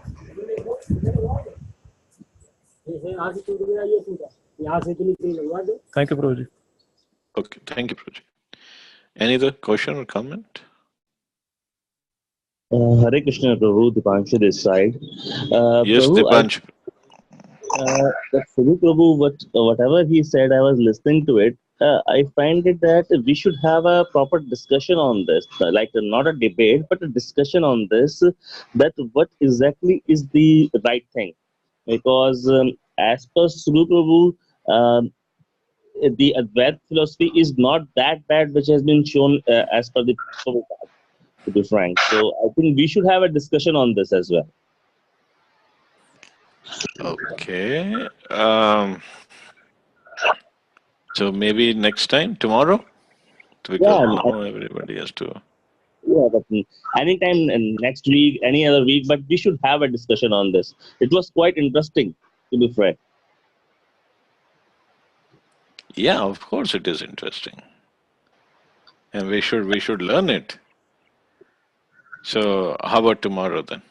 Thank you, Prabhuji. Okay, thank you, Prabhuji. Any other question or comment? Hare Krishna, Prabhu, Dipanshu this side. Yes, Prabhu, Dipansh. that Prabhu, whatever he said, I was listening to it. I find it that we should have a proper discussion on this, like not a debate, but a discussion on this, that what exactly is the right thing. Because as per Sri Prabhu, the Advaita philosophy is not that bad, which has been shown as per the Prabhupada, to be frank. So I think we should have a discussion on this as well. Okay. So maybe next time, tomorrow? Because Yeah, now everybody has to. yeah, but anytime next week, any other week, but we should have a discussion on this. It was quite interesting, to be frank. Yeah, of course it is interesting. And we should learn it. So how about tomorrow then?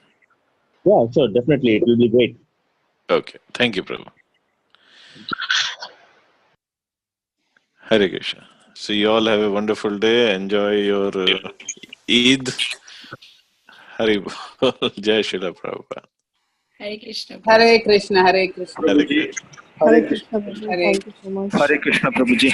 Yeah, sure, definitely, it will be great. Okay. Thank you, Prabhu. Hare Krishna. So you all have a wonderful day. Enjoy your Eid. Hare Bol. Jai Shri Prabhupada. Hare Krishna. Hare Krishna, Hare Krishna. Hare Krishna. Hare Krishna, Prabhuji. Hare Thank you so much. Hare Krishna, Prabhuji.